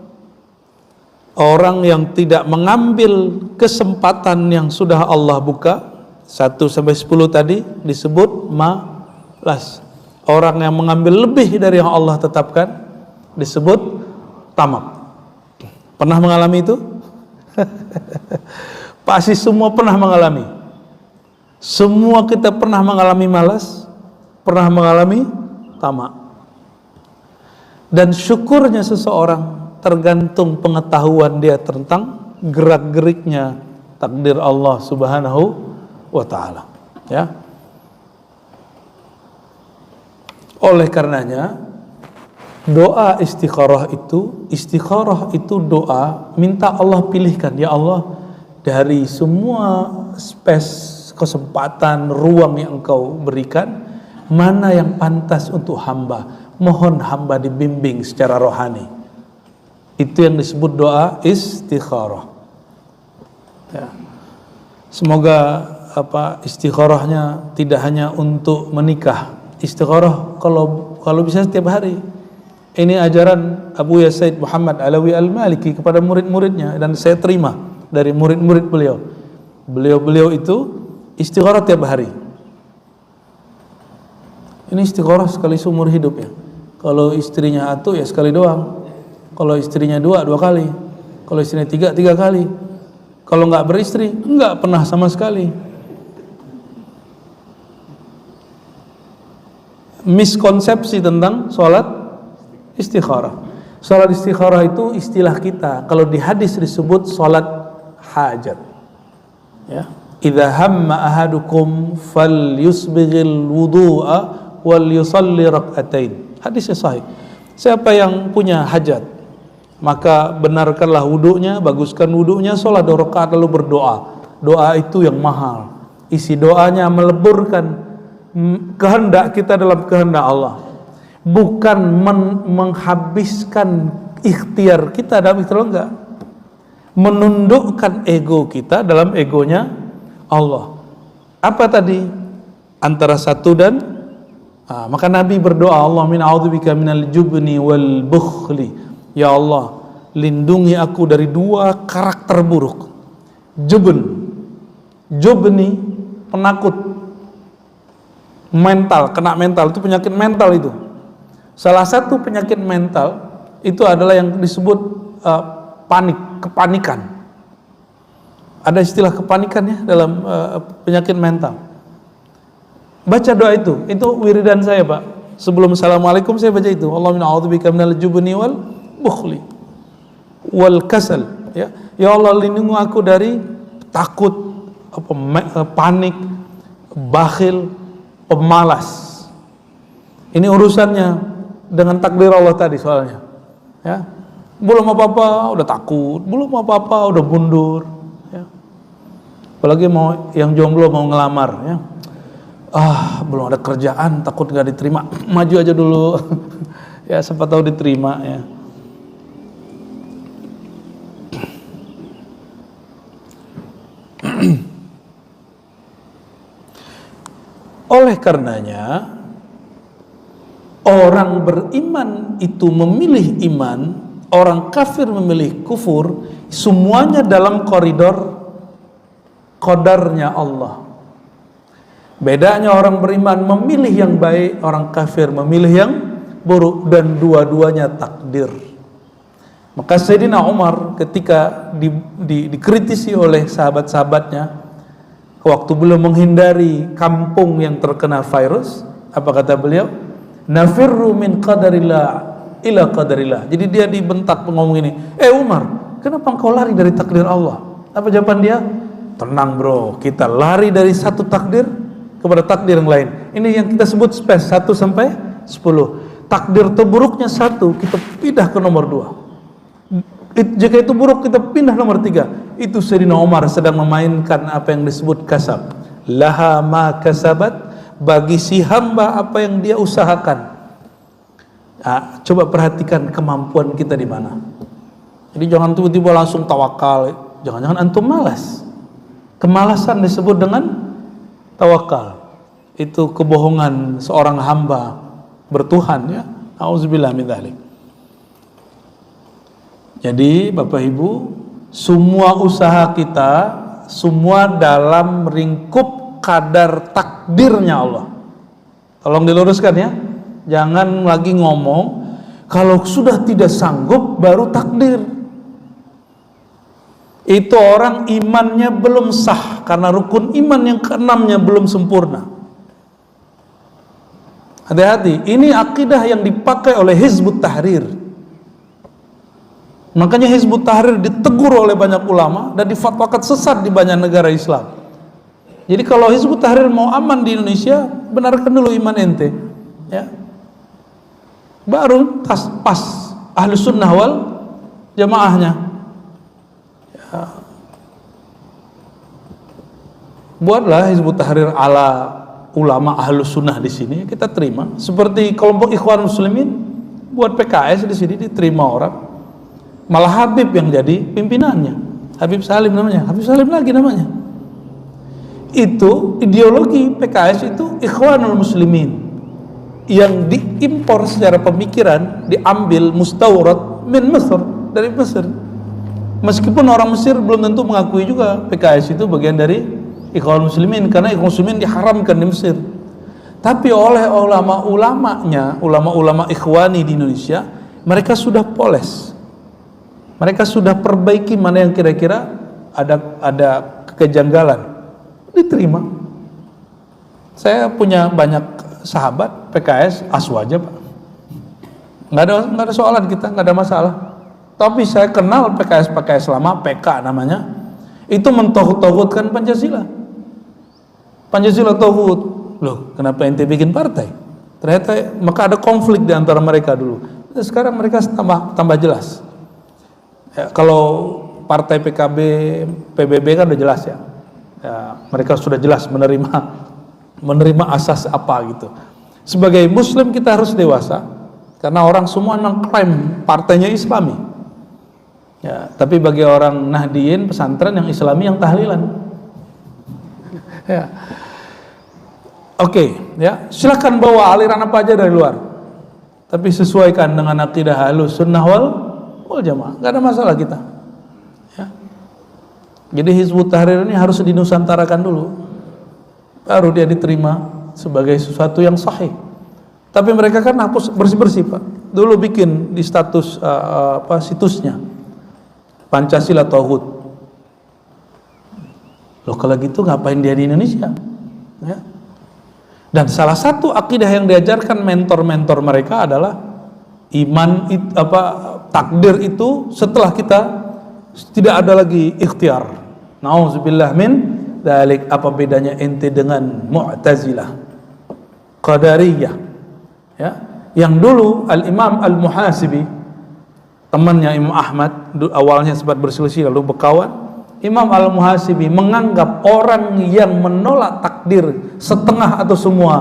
Orang yang tidak mengambil kesempatan yang sudah Allah buka, 1 sampai 10 tadi disebut malas. Orang yang mengambil lebih dari yang Allah tetapkan disebut tamak. Pernah mengalami itu? Pasti semua pernah mengalami. Semua kita pernah mengalami malas, pernah mengalami tamak. Dan syukurnya seseorang tergantung pengetahuan dia tentang gerak-geriknya takdir Allah Subhanahu wa ta'ala. Ya. Oleh karenanya Doa istikharah itu doa minta Allah pilihkan, ya Allah, dari semua space, kesempatan, ruang yang Engkau berikan, mana yang pantas untuk hamba, mohon hamba dibimbing secara rohani. Itu yang disebut doa istikharah. Ya. Semoga istikharahnya tidak hanya untuk menikah. Istikharah kalau bisa setiap hari. Ini ajaran Abu Said Muhammad Alawi Al-Maliki kepada murid-muridnya, dan saya terima dari murid-murid beliau. Beliau itu istikharah tiap hari. Ini istikharah sekali seumur hidup ya. Kalau istrinya satu ya sekali doang. Kalau istrinya dua kali. Kalau istrinya tiga kali. Kalau nggak beristri nggak pernah sama sekali. Miskonsepsi tentang sholat istikharah. Sholat istikharah itu istilah kita. Kalau di hadis disebut sholat hajat. Ya. Idza hamma ahadukum falyusbighil wudu'a wal yusalli rak'atain. Hadisnya sahih. Siapa yang punya hajat, maka benarkanlah wudunya, baguskan wudunya, sholat 2 rakaat lalu berdoa. Doa itu yang mahal. Isi doanya meleburkan kehendak kita dalam kehendak Allah, bukan menghabiskan ikhtiar kita dalam ikhtiar, enggak, menundukkan ego kita dalam egonya Allah. Apa tadi? Antara satu dan maka Nabi berdoa, Allah min a'udzubika minal jubni wal bukhli. Ya Allah, lindungi aku dari 2 karakter buruk. Jubni penakut, mental, kena mental, itu penyakit mental itu. Salah satu penyakit mental itu adalah yang disebut kepanikan. Ada istilah kepanikan ya dalam penyakit mental. Baca doa itu wiridan saya Pak. Sebelum assalamualaikum saya baca itu. Allahumma a'udzubika minal jubni wal bukhli wal kasal. Ya Allah, lindungi aku dari takut, panik, bakhil, pemalas. Ini urusannya dengan takdir Allah tadi soalnya. Ya. Belum apa-apa udah takut, belum apa-apa udah mundur. Ya. Apalagi yang jomblo mau ngelamar, ya. Belum ada kerjaan, takut gak diterima, maju aja dulu. Ya, siapa tahu diterima ya. Oleh karenanya, orang beriman itu memilih iman, orang kafir memilih kufur, semuanya dalam koridor qadarnya Allah. Bedanya orang beriman memilih yang baik, orang kafir memilih yang buruk, dan dua-duanya takdir. Maka Sayyidina Umar ketika dikritisi oleh sahabat-sahabatnya waktu beliau menghindari kampung yang terkena virus, apa kata beliau? Nafirru min qadarillah ila qadarillah. Jadi dia dibentak pengomong ini, Umar, kenapa engkau lari dari takdir Allah? Apa jawaban dia? Tenang bro, kita lari dari satu takdir kepada takdir yang lain. Ini yang kita sebut space 1 sampai 10. Takdir terburuknya 1, kita pindah ke nomor 2. Jika itu buruk, kita pindah nomor 3. Itu Sayyidina Umar sedang memainkan apa yang disebut kasab. Laha ma kasabat, bagi si hamba apa yang dia usahakan. Coba perhatikan kemampuan kita di mana. Jadi jangan tiba-tiba langsung tawakal. Jangan-jangan antum malas. Kemalasan disebut dengan tawakal. Itu kebohongan seorang hamba bertuhan, ya. Auzubillah min dzalik. Jadi Bapak Ibu, semua usaha kita semua dalam ringkup kadar takdirnya Allah. Tolong diluruskan ya. Jangan lagi ngomong kalau sudah tidak sanggup baru takdir. Itu orang imannya belum sah, karena rukun iman yang ke-6-nya belum sempurna. Hati-hati, ini akidah yang dipakai oleh Hizbut Tahrir. Makanya Hizbut Tahrir ditegur oleh banyak ulama dan difatwakan sesat di banyak negara Islam. Jadi kalau Hizbut Tahrir mau aman di Indonesia, benarkan dulu iman ente, ya. baru pas Ahlus Sunnah wal Jamaahnya. Ya. Buatlah Hizbut Tahrir ala ulama Ahlus Sunnah di sini, kita terima. Seperti kelompok Ikhwan Muslimin buat PKS di sini diterima orang. Malah Habib yang jadi pimpinannya. Habib Salim namanya. Habib Salim lagi namanya. Itu ideologi PKS itu Ikhwanul Muslimin yang diimpor secara pemikiran, diambil mustawrad min Mesir, dari Mesir. Meskipun orang Mesir belum tentu mengakui juga PKS itu bagian dari Ikhwanul Muslimin, karena Ikhwanul Muslimin diharamkan di Mesir. Tapi oleh ulama-ulamanya, ulama-ulama Ikhwani di Indonesia, mereka sudah poles. Mereka sudah perbaiki mana yang kira-kira ada kejanggalan, diterima. Saya punya banyak sahabat PKS aswaja, Pak. Nggak ada soalan kita, nggak ada masalah. Tapi saya kenal PKS lama, PK namanya, itu mentohut-tohutkan Pancasila. Pancasila tohut. Loh, kenapa ente bikin partai? Ternyata maka ada konflik di antara mereka dulu. Sekarang mereka tambah jelas. Ya, kalau partai PKB, PBB kan udah jelas ya. Ya, mereka sudah jelas menerima asas apa gitu. Sebagai Muslim kita harus dewasa, karena orang semua mengklaim partainya Islami. Ya, tapi bagi orang Nahdiyin pesantren yang Islami yang tahlilan. Ya. Oke, ya, silakan bawa aliran apa aja dari luar, tapi sesuaikan dengan akidah Ahlus Sunnah wal Jamaah, nggak ada masalah kita. Ya. Jadi Hizbut Tahrir ini harus dinusantarakan dulu, baru dia diterima sebagai sesuatu yang sahih. Tapi mereka kan hapus bersih-bersih, Pak. Dulu bikin di status situsnya Pancasila Tauhid. Loh, kalau gitu ngapain dia di Indonesia? Ya. Dan salah satu akidah yang diajarkan mentor-mentor mereka adalah iman takdir itu setelah kita tidak ada lagi ikhtiar. Nauzubillah min dzalik. Apa bedanya ente dengan Mu'tazilah, Qadariyah? Ya, yang dulu Al-Imam Al-Muhasibi, temannya Imam Ahmad, awalnya sempat berselisih lalu berkawan. Imam Al-Muhasibi menganggap orang yang menolak takdir setengah atau semua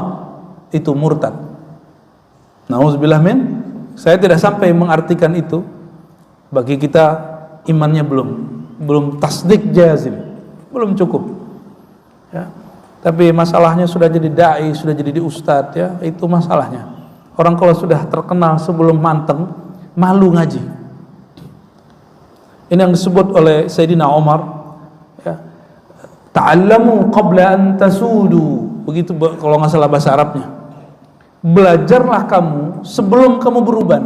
itu murtad. Nauzubillah min. Saya tidak sampai mengartikan itu. Bagi kita imannya belum tasdik jazim, belum cukup. Ya. Tapi masalahnya sudah jadi dai, sudah jadi ustadz, ya, itu masalahnya. Orang kalau sudah terkenal sebelum manteng, malu ngaji. Ini yang disebut oleh Sayyidina Umar, ya, ta'allamu qabla an tasudu, begitu kalau nggak salah bahasa Arabnya. Belajarlah kamu sebelum kamu beruban.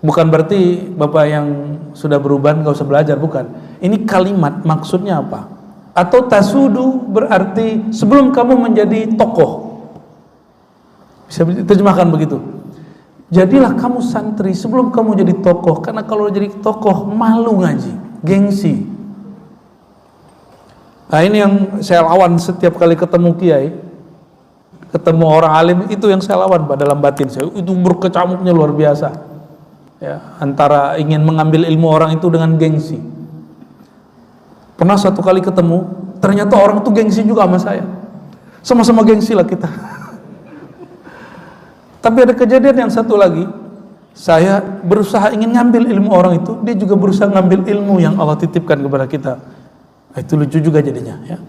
Bukan berarti Bapak yang sudah beruban nggak usah belajar, bukan. Ini kalimat maksudnya apa? Atau tasudu berarti sebelum kamu menjadi tokoh. Bisa diterjemahkan begitu. Jadilah kamu santri sebelum kamu jadi tokoh, karena kalau jadi tokoh malu ngaji, gengsi. Nah, ini yang saya lawan setiap kali ketemu kiai, ketemu orang alim, itu yang saya lawan, Pak, dalam batin saya. Itu berkecamuknya luar biasa. Ya, antara ingin mengambil ilmu orang itu dengan gengsi. Pernah satu kali ketemu, ternyata orang itu gengsi juga sama saya. Sama-sama gengsi lah kita. Tapi ada kejadian yang satu lagi, saya berusaha ingin ngambil ilmu orang itu, dia juga berusaha ngambil ilmu yang Allah titipkan kepada kita. Itu lucu juga jadinya, ya.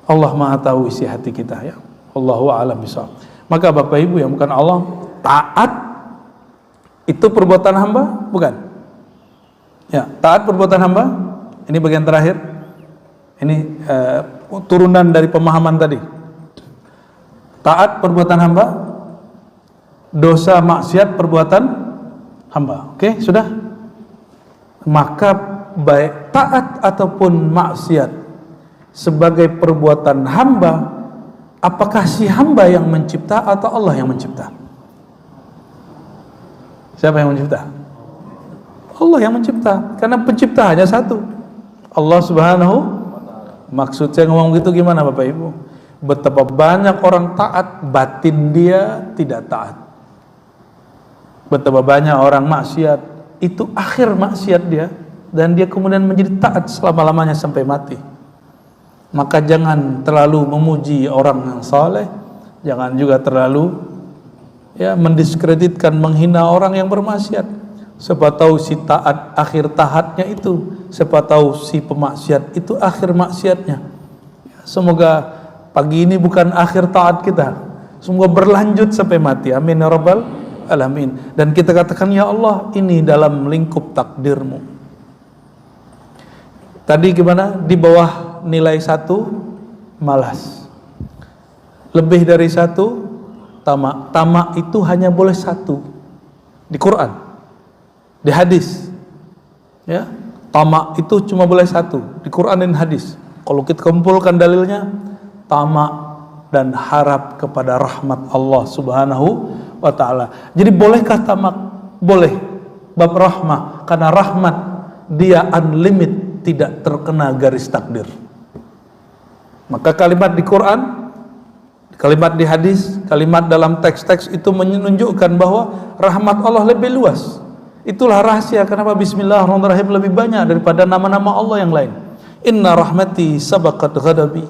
Allah Maha tahu isi hati kita, ya. Allahu a'lam bishawab. Maka Bapak Ibu yang bukan Allah, taat itu perbuatan hamba, bukan? Ya, taat perbuatan hamba. Ini bagian terakhir. Ini turunan dari pemahaman tadi. Taat perbuatan hamba, dosa maksiat perbuatan hamba. Oke, sudah? Maka baik taat ataupun maksiat sebagai perbuatan hamba, apakah si hamba yang mencipta atau Allah yang mencipta? Siapa yang mencipta? Allah yang mencipta. Karena pencipta hanya satu, Allah Subhanahu. Maksud saya ngomong gitu gimana Bapak Ibu? Betapa banyak orang taat, batin dia tidak taat. Betapa banyak orang maksiat, itu akhir maksiat dia, dan dia kemudian menjadi taat selama-lamanya sampai mati. Maka jangan terlalu memuji orang yang saleh, jangan juga terlalu mendiskreditkan, menghina orang yang bermaksiat. Siapa tahu si taat akhir taatnya itu, siapa tahu si pemaksiat itu akhir maksiatnya. Semoga pagi ini bukan akhir taat kita, semoga berlanjut sampai mati. Amin ya rabbal alamin. Dan kita katakan, ya Allah, ini dalam lingkup takdirmu. Tadi gimana? Di bawah nilai 1 malas, lebih dari 1 tamak. Tamak itu hanya boleh 1 di Quran, di hadis. Ya, tamak itu cuma boleh 1 di Quran dan hadis. Kalau kita kumpulkan dalilnya, tamak dan harap kepada rahmat Allah Subhanahu wa ta'ala. Jadi bolehkah tamak? Boleh, bab rahmah, karena rahmat dia unlimited, tidak terkena garis takdir. Maka kalimat di Quran, kalimat di hadis, kalimat dalam teks-teks itu menunjukkan bahwa rahmat Allah lebih luas. Itulah rahasia kenapa Bismillahirrahmanirrahim lebih banyak daripada nama-nama Allah yang lain. Inna rahmati sabaqat ghadabi.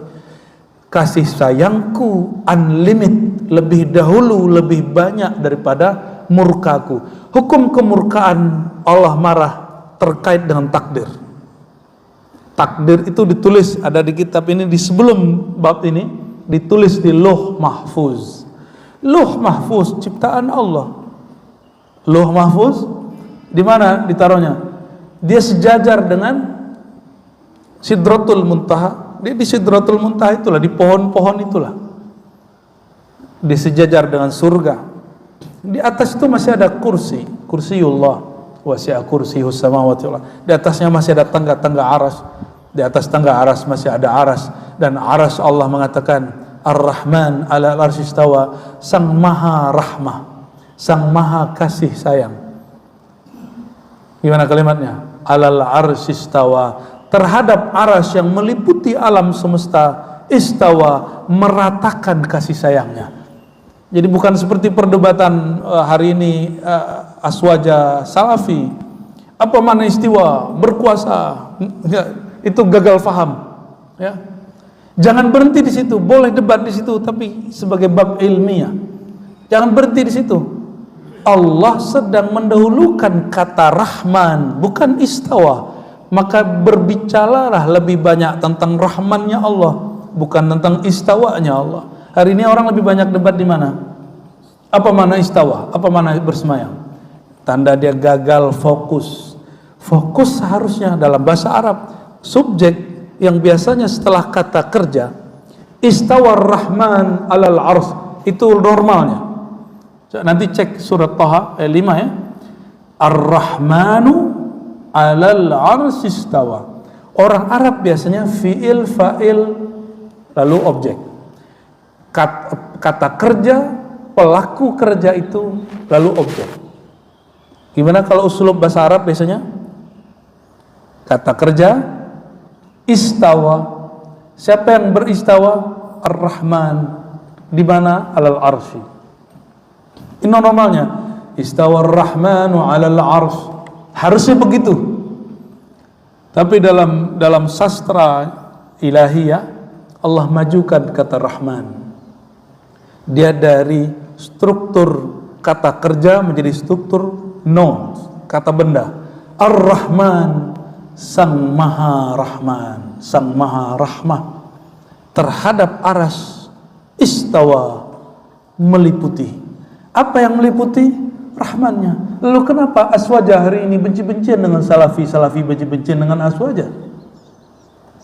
Kasih sayangku unlimited, lebih dahulu, lebih banyak daripada murkaku. Hukum kemurkaan Allah marah terkait dengan takdir. Takdir itu ditulis, ada di kitab ini, di sebelum bab ini ditulis di Lauh Mahfuz. Lauh Mahfuz ciptaan Allah. Lauh Mahfuz di mana ditaruhnya? Dia sejajar dengan Sidratul Muntaha. Dia di Sidratul Muntaha itulah, di pohon-pohon itulah. Dia sejajar dengan surga. Di atas itu masih ada kursi, kursiullah, wasi'a kursiyus samawati wal ardh. Di atasnya masih ada tangga-tangga aras. Di atas tangga aras masih ada aras, dan aras Allah mengatakan Ar-Rahman 'alal arsy istawa, Sang Maha Rahmah, Sang Maha Kasih Sayang. Gimana kalimatnya? 'Alal arsy istawa, terhadap aras yang meliputi alam semesta, istawa, meratakan kasih sayangnya. Jadi bukan seperti perdebatan hari ini aswaja salafi. Apa makna istiwa? Berkuasa. Itu gagal faham. Ya. Jangan berhenti di situ. Boleh debat di situ, tapi sebagai bab ilmiah. Jangan berhenti di situ. Allah sedang mendahulukan kata Rahman, bukan istawa. Maka berbicaralah lebih banyak tentang Rahmannya Allah, bukan tentang istawanya Allah. Hari ini orang lebih banyak debat di mana? Apa makna istawa? Apa makna bersemayam? Tanda dia gagal fokus. Fokus seharusnya dalam bahasa Arab, subjek yang biasanya setelah kata kerja, istawar Rahman 'alal arsy, itu normalnya. Nanti cek surat Thaha ayat 5 ya. Ar-Rahmanu 'alal arsy istawa. Orang Arab biasanya fiil, fa'il, lalu objek. Kata kerja, pelaku kerja itu lalu objek. Gimana kalau usulub bahasa Arab biasanya? Kata kerja, istawa. Siapa yang beristawa? Ar-Rahman. Di mana? 'Alal arsy. Ini normalnya. Istawa ar-Rahmanu 'alal arsy. Harusnya begitu. Tapi dalam sastra ilahiyah, Allah majukan kata Rahman. Dia dari struktur kata kerja menjadi struktur noun, kata benda. Ar-Rahman, Sang Maha Rahman, Sang Maha Rahmah. Terhadap aras, istawa, meliputi. Apa yang meliputi? Rahmannya. Lalu kenapa aswaja hari ini benci-bencian dengan salafi, salafi benci-bencian dengan aswaja?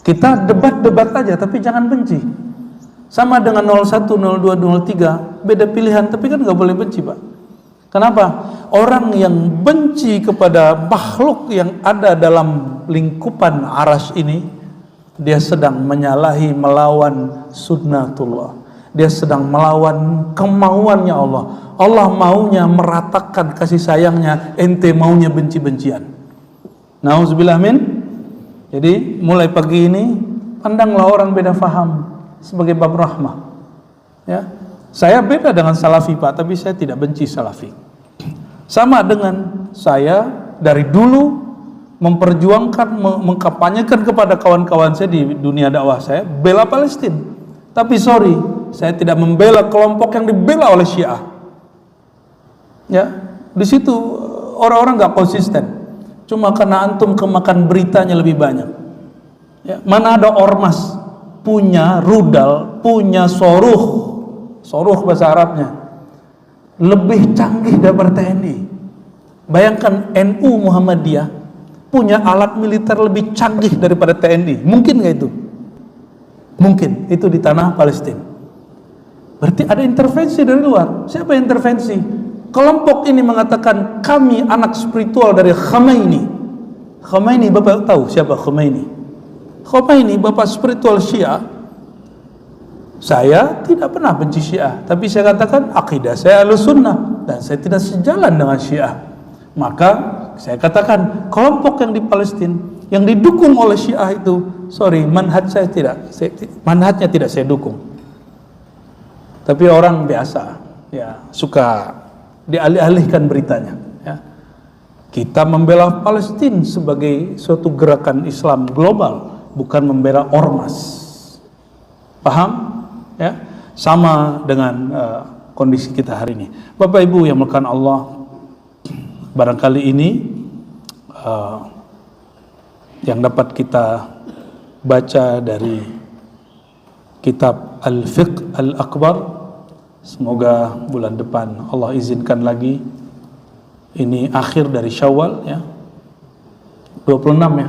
Kita debat-debat aja, tapi jangan benci. Sama dengan 01, 02, 03, beda pilihan, tapi kan nggak boleh benci, Pak. Kenapa? Orang yang benci kepada makhluk yang ada dalam lingkupan aras ini, dia sedang menyalahi, melawan sunnatullah. Dia sedang melawan kemauannya Allah. Allah maunya meratakan kasih sayangnya, ente maunya benci-bencian. Nauzubillah min. Jadi mulai pagi ini pandanglah orang beda faham. sebagai bab rahmah. Ya, saya beda dengan Salafi Pak, tapi saya tidak benci Salafi. Sama dengan saya dari dulu memperjuangkan, mengkampanyekan kepada kawan-kawan saya di dunia dakwah saya, bela Palestina. Tapi sorry, saya tidak membela kelompok yang dibela oleh Syiah. Ya, di situ orang-orang nggak konsisten. Cuma karena antum kemakan beritanya lebih banyak. Ya, mana ada ormas punya rudal, punya soruh bahasa Arabnya lebih canggih daripada TNI. Bayangkan NU Muhammadiyah punya alat militer lebih canggih daripada TNI. Mungkin nggak itu? Mungkin. Itu di tanah Palestina. Berarti ada intervensi dari luar. Siapa yang intervensi? Kelompok ini mengatakan kami anak spiritual dari Khomeini. Khomeini, Bapak tahu siapa Khomeini? Khomeini bapak spiritual Syiah. Saya tidak pernah benci Syiah, tapi saya katakan akidah saya Ahlussunnah dan saya tidak sejalan dengan Syiah. Maka saya katakan kelompok yang di Palestina yang didukung oleh Syiah itu, sorry, manhajnya tidak saya dukung. Tapi orang biasa ya suka dialih-alihkan beritanya. Ya. Kita membela Palestina sebagai suatu gerakan Islam global, bukan membela ormas. Paham? Ya, sama dengan kondisi kita hari ini. Bapak Ibu yang melakukan Allah, barangkali ini yang dapat kita baca dari kitab Al-Fiqh Al-Akbar. Semoga bulan depan Allah izinkan lagi. Ini akhir dari Syawal ya. 26 ya.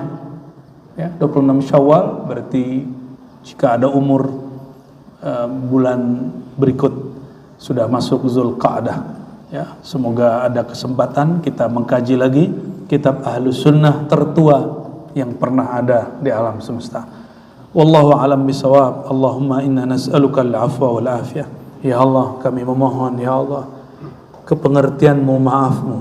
Ya, 26 Syawal berarti jika ada umur bulan berikut sudah masuk Zulqa'dah ya. Semoga ada kesempatan kita mengkaji lagi kitab Ahlus Sunnah tertua yang pernah ada di alam semesta. Wallahu a'lam bisawab. Allahumma inna nas'aluka al-'afwa wal 'afiyah. Ya Allah, kami memohon ya Allah kepengertian-Mu, maaf-Mu,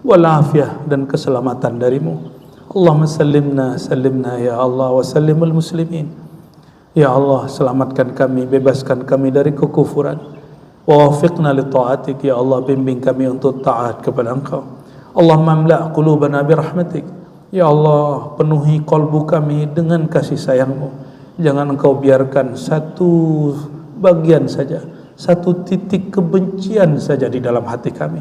wal 'afiyah dan keselamatan darimu. Allahumma sallimna ya Allah wa sallimul muslimin. Ya Allah, selamatkan kami, bebaskan kami dari kekufuran. Wa wafiqna li ta'atik, ya Allah, bimbing kami untuk taat kepada Engkau. Allahumma amla' qulubana bi rahmatik. Ya Allah, penuhi kalbu kami dengan kasih sayang-Mu. Jangan Engkau biarkan satu bagian saja, satu titik kebencian saja di dalam hati kami.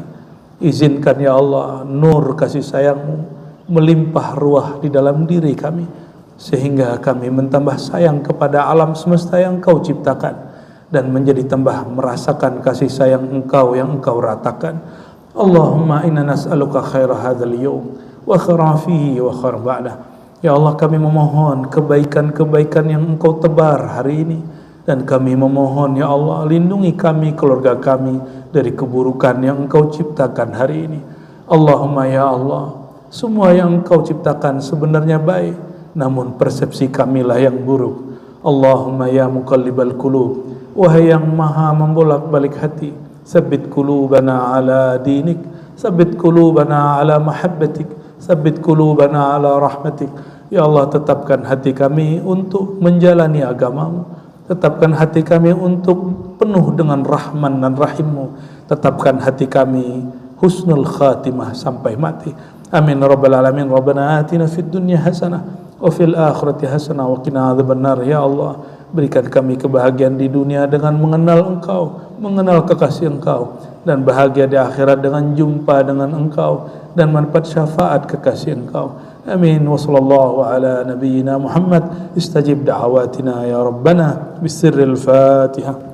Izinkan ya Allah, nur kasih sayang-Mu melimpah ruah di dalam diri kami, sehingga kami mentambah sayang kepada alam semesta yang Engkau ciptakan dan menjadi tambah merasakan kasih sayang Engkau yang Engkau ratakan. Allahumma inna nas'aluka khaira hadzal yawm wa khaira fihi wa khaira ba'dah. Ya Allah, kami memohon kebaikan-kebaikan yang Engkau tebar hari ini, dan kami memohon ya Allah, lindungi kami, keluarga kami dari keburukan yang Engkau ciptakan hari ini. Allahumma ya Allah, semua yang Engkau ciptakan sebenarnya baik, namun persepsi kamilah yang buruk. Allahumma ya muqallibal qulub, wahai yang maha membolak-balik hati, sabbit qulubana ala dinik, sabbit qulubana ala mahabbatik, sabbit qulubana ala rahmatik. Ya Allah, tetapkan hati kami untuk menjalani agama-Mu, tetapkan hati kami untuk penuh dengan rahman dan rahim-Mu, tetapkan hati kami husnul khatimah sampai mati. Amin rabbal alamin. Rabbana atina fid dunya hasanah wa fil akhirati hasanah wa qina adzabannar. Ya Allah, berikan kami kebahagiaan di dunia dengan mengenal Engkau, mengenal kekasih Engkau, dan bahagia di akhirat dengan jumpa dengan Engkau dan mendapat syafaat kekasih Engkau. Amin. Wa sallallahu ala nabiyyina Muhammad. Istajib da'awatina ya Rabbana bisirril Fatihah.